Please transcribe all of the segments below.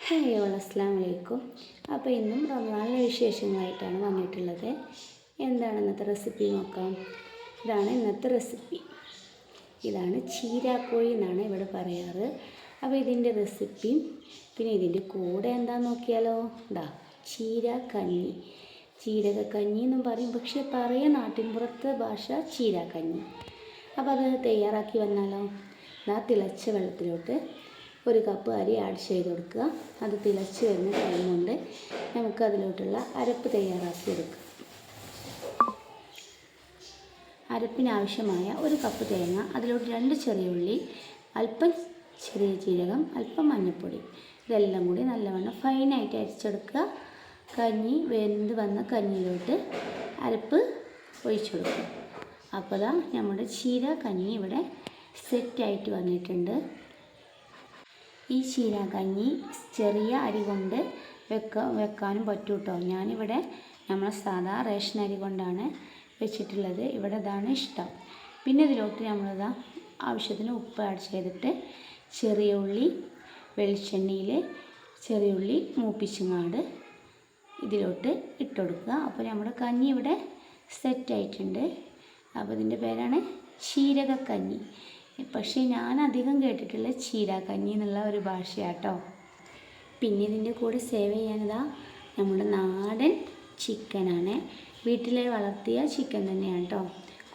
Hi all അസ്സലാമു അലൈക്കും. അപ്പോൾ ഇന്നും റമദാനിലെ വിശേഷങ്ങളായിട്ടാണ് വന്നിട്ടുള്ളത്. എന്താണ് ഇന്നത്തെ റെസിപ്പി നോക്കാം. ഇതാണ് ഇന്നത്തെ റെസിപ്പി. ഇതാണ് ചീരാക്കോഴി എന്നാണ് ഇവിടെ പറയാറ്. അപ്പോൾ ഇതിൻ്റെ റെസിപ്പിയും പിന്നെ ഇതിൻ്റെ കൂടെ എന്താണെന്ന് നോക്കിയാലോ. ചീരാക്കഞ്ഞി, ജീരകക്കഞ്ഞി എന്നും പറയും, പക്ഷേ പറയുക നാട്ടിൻപുറത്തെ ഭാഷ ചീരാക്കഞ്ഞി. അപ്പോൾ അത് തയ്യാറാക്കി വന്നാലോ. തിളച്ച വെള്ളത്തിലോട്ട് 1 കപ്പ് അരി ആഡ് ചെയ്ത് കൊടുക്കുക. അത് തിളച്ച് വരുന്ന ടൈം കൊണ്ട് നമുക്ക് അതിലോട്ടുള്ള അരപ്പ് തയ്യാറാക്കി എടുക്കുക. അരപ്പിനാവശ്യമായ 1 കപ്പ് തേങ്ങ, അതിലോട്ട് 2 ചെറിയ ഉള്ളി, അല്പം ചെറിയ ജീരകം, അല്പം മഞ്ഞൾപ്പൊടി, ഇതെല്ലാം കൂടി നല്ലവണ്ണം ഫൈനായിട്ട് അരച്ചെടുക്കുക. കഞ്ഞി വെന്ത് വന്ന കഞ്ഞിയിലോട്ട് അരപ്പ് ഒഴിച്ചു കൊടുക്കുക. അപ്പോൾ നമ്മുടെ ചീരാക്കഞ്ഞി ഇവിടെ സെറ്റായിട്ട് വന്നിട്ടുണ്ട്. ഈ ചീരാക്കഞ്ഞി ചെറിയ അരി കൊണ്ട് വെക്കാനും പറ്റും കേട്ടോ. ഞാനിവിടെ നമ്മളെ സാധാ റേഷൻ അരി കൊണ്ടാണ് വെച്ചിട്ടുള്ളത്. ഇവിടെ ഇതാണ് ഇഷ്ടം. പിന്നെ ഇതിലോട്ട് നമ്മളിതാ ആവശ്യത്തിന് ഉപ്പ് ആഡ് ചെയ്തിട്ട് ചെറിയ ഉള്ളി വെളിച്ചെണ്ണയിൽ ചെറിയ ഉള്ളി മൂപ്പിച്ചങ്ങാണ്ട് ഇതിലോട്ട് ഇട്ട് കൊടുക്കുക. അപ്പോൾ നമ്മുടെ കഞ്ഞി ഇവിടെ സെറ്റായിട്ടുണ്ട്. അപ്പോൾ ഇതിൻ്റെ പേരാണ് ജീരകക്കഞ്ഞി. പക്ഷേ ഞാൻ അധികം കേട്ടിട്ടുള്ള ചീരാക്കഞ്ഞി എന്നുള്ള ഒരു ഭാഷയാട്ടോ. പിന്നെ ഇതിൻ്റെ കൂടെ സേവ് ചെയ്യാനിതാ നമ്മുടെ നാടൻ ചിക്കനാണ്. വീട്ടിൽ വളർത്തിയ ചിക്കൻ തന്നെയാണ് കേട്ടോ,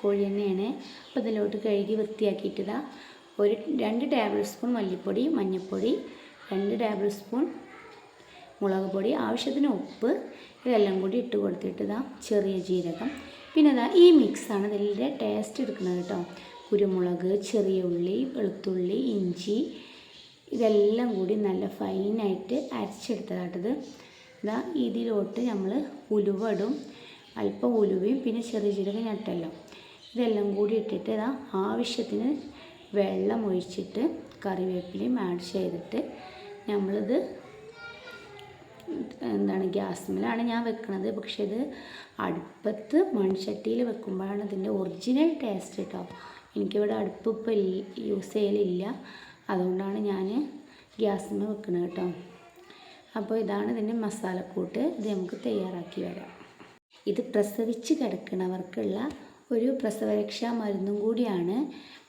കോഴി തന്നെയാണ്. അപ്പോൾ ഇതിലോട്ട് കഴുകി വൃത്തിയാക്കിയിട്ട് 2 ടേബിൾ സ്പൂൺ മല്ലിപ്പൊടി, മഞ്ഞൾപ്പൊടി, 2 ടേബിൾ സ്പൂൺ മുളക് പൊടി, ആവശ്യത്തിന് ഉപ്പ്, ഇതെല്ലാം കൂടി ഇട്ട് കൊടുത്തിട്ട് ചെറിയ ജീരകം, പിന്നെ ഈ മിക്സാണ് ഇതിൻ്റെ ടേസ്റ്റ് എടുക്കുന്നത് കേട്ടോ. കുരുമുളക്, ചെറിയ ഉള്ളി, വെളുത്തുള്ളി, ഇഞ്ചി, ഇതെല്ലാം കൂടി നല്ല ഫൈനായിട്ട് അരച്ചെടുത്തതാട്ടത്. ഇതിലോട്ട് നമ്മൾ ഉലുവ ഇടും, അല്പം ഉലുവയും പിന്നെ ചെറിയ ജീരകം ഞെട്ടല്ലോ, ഇതെല്ലാം കൂടി ഇട്ടിട്ട് ആവശ്യത്തിന് വെള്ളം ഒഴിച്ചിട്ട് കറിവേപ്പിലയും ആഡ് ചെയ്തിട്ട് നമ്മളിത് ഗ്യാസ്മേലാണ് ഞാൻ വെക്കുന്നത്. പക്ഷേ ഇത് അടുപ്പത്ത് മൺചട്ടിയിൽ വെക്കുമ്പോഴാണ് ഇതിൻ്റെ ഒറിജിനൽ ടേസ്റ്റ് കേട്ടോ. എനിക്കിവിടെ അടുപ്പ് ഇപ്പോൾ യൂസ് ചെയ്യലില്ല, അതുകൊണ്ടാണ് ഞാൻ ഗ്യാസിൽ വെക്കുന്നത് കേട്ടോ. അപ്പോൾ ഇതാണ് ഇതിൻ്റെ മസാലക്കൂട്ട്. ഇത് നമുക്ക് തയ്യാറാക്കി വരാം. ഇത് പ്രസവിച്ച് കിടക്കുന്നവർക്കുള്ള ഒരു പ്രസവരക്ഷാ മരുന്നും കൂടിയാണ്.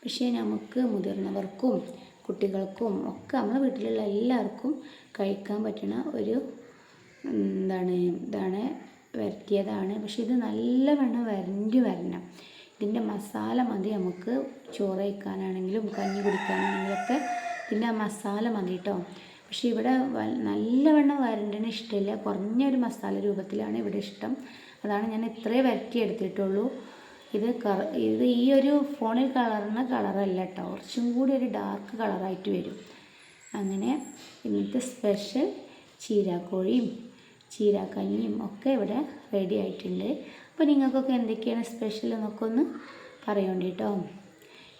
പക്ഷേ നമുക്ക് മുതിർന്നവർക്കും കുട്ടികൾക്കും ഒക്കെ നമ്മുടെ വീട്ടിലുള്ള എല്ലാവർക്കും കഴിക്കാൻ പറ്റുന്ന ഒരു ഇതാണ് വരട്ടിയതാണ്. പക്ഷേ ഇത് നല്ലവണ്ണം വരണം. ഇതിൻ്റെ മസാല മതി നമുക്ക് ചോറ് കഴിക്കാനാണെങ്കിലും കഞ്ഞി കുടിക്കാനാണെങ്കിലൊക്കെ ഇതിൻ്റെ മസാല മതി കേട്ടോ. പക്ഷേ ഇവിടെ നല്ലവണ്ണം വരണ്ടതിന് ഇഷ്ടമില്ല, കുറഞ്ഞൊരു മസാല രൂപത്തിലാണ് ഇവിടെ ഇഷ്ടം. അതാണ് ഞാൻ ഇത്രയും വരട്ടി എടുത്തിട്ടുള്ളൂ. ഇത് ഈ ഒരു ഫോണിൽ കളറല്ല കേട്ടോ, കുറച്ചും കൂടി ഒരു ഡാർക്ക് കളറായിട്ട് വരും. അങ്ങനെ ഇന്നത്തെ സ്പെഷ്യൽ ചീരാക്കോഴിയും ചീരാക്കഞ്ഞിയും ഒക്കെ ഇവിടെ റെഡി ആയിട്ടുണ്ട്. അപ്പോൾ നിങ്ങൾക്കൊക്കെ എന്തൊക്കെയാണ് സ്പെഷ്യൽ എന്നൊക്കെ ഒന്ന് പറയണ്ട കേട്ടോ.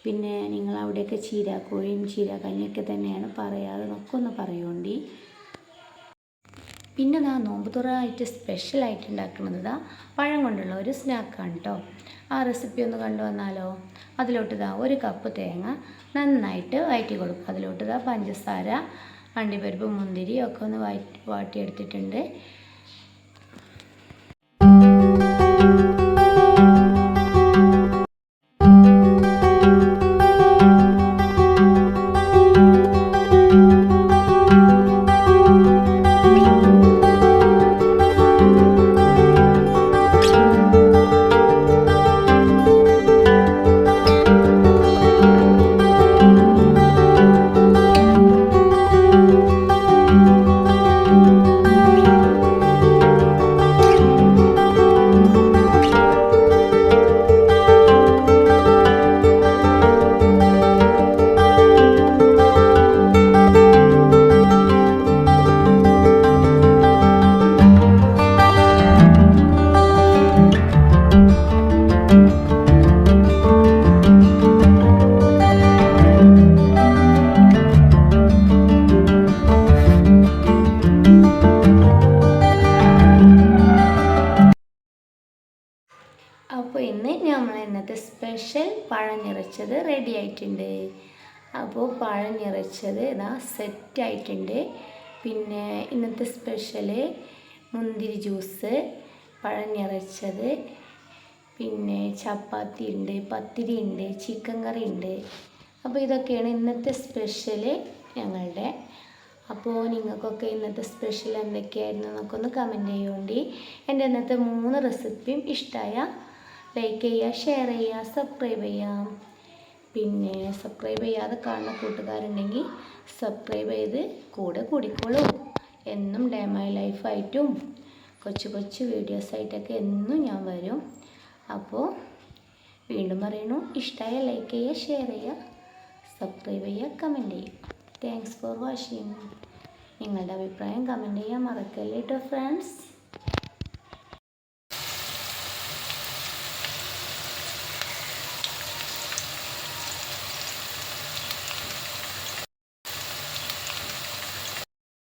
പിന്നെ നിങ്ങൾ അവിടെയൊക്കെ ചീരാക്കോഴിയും ചീരാക്കഞ്ഞിയൊക്കെ തന്നെയാണ് പറയാറ് എന്നൊക്കെ ഒന്ന് പറയണ്ടി. പിന്നെ നോമ്പ് തുറയായിട്ട് സ്പെഷ്യലായിട്ട് ഉണ്ടാക്കുന്നത് പഴം കൊണ്ടുള്ള ഒരു സ്നാക്കാണ് കേട്ടോ. ആ റെസിപ്പി ഒന്ന് കണ്ടു വന്നാലോ. അതിലോട്ട് 1 കപ്പ് തേങ്ങ നന്നായിട്ട് വഴറ്റി കൊടുക്കുക. അതിലോട്ട് പഞ്ചസാര, അണ്ടിപ്പരിപ്പ്, മുന്തിരി ഒക്കെ ഒന്ന് വാട്ടിയെടുത്തിട്ടുണ്ട്. അപ്പോൾ ഇന്നത്തെ സ്പെഷ്യൽ പഴം നിറച്ചത് റെഡി ആയിട്ടുണ്ട്. അപ്പോൾ പഴം നിറച്ചത് സെറ്റായിട്ടുണ്ട്. പിന്നെ ഇന്നത്തെ സ്പെഷ്യല് മുന്തിരി ജ്യൂസ്, പഴം നിറച്ചത്, പിന്നെ ചപ്പാത്തി ഉണ്ട്, പത്തിരി ഉണ്ട്, ചിക്കൻ കറി ഉണ്ട്. അപ്പോൾ ഇതൊക്കെയാണ് ഇന്നത്തെ സ്പെഷ്യല് ഞങ്ങളുടെ. അപ്പോൾ നിങ്ങൾക്കൊക്കെ ഇന്നത്തെ സ്പെഷ്യൽ എന്തൊക്കെയായിരുന്നു എന്നൊക്കെ ഒന്ന് കമൻറ്റ് ചെയ്യുകൊണ്ട്. എൻ്റെ ഇന്നത്തെ 3 റെസിപ്പിയും ഇഷ്ടമായ ലൈക്ക് ചെയ്യുക, ഷെയർ ചെയ്യുക, സബ്സ്ക്രൈബ് ചെയ്യാം. പിന്നെ സബ്സ്ക്രൈബ് ചെയ്യാതെ കാണുന്ന കൂട്ടുകാരുണ്ടെങ്കിൽ സബ്സ്ക്രൈബ് ചെയ്ത് കൂടെ കൂടിക്കോളൂ. എന്നും ഡേ മൈ ലൈഫായിട്ടും കൊച്ചു കൊച്ചു വീഡിയോസായിട്ടൊക്കെ എന്നും ഞാൻ വരും. അപ്പോൾ വീണ്ടും പറയണു, ഇഷ്ടമായ ലൈക്ക് ചെയ്യുക, ഷെയർ ചെയ്യുക, സബ്സ്ക്രൈബ് ചെയ്യുക, കമൻറ്റ് ചെയ്യുക. Thanks for watching. നിങ്ങളുടെ അഭിപ്രായം കമൻറ്റ് ചെയ്യാൻ മറക്കല്ലേ കേട്ടോ ഫ്രണ്ട്സ്.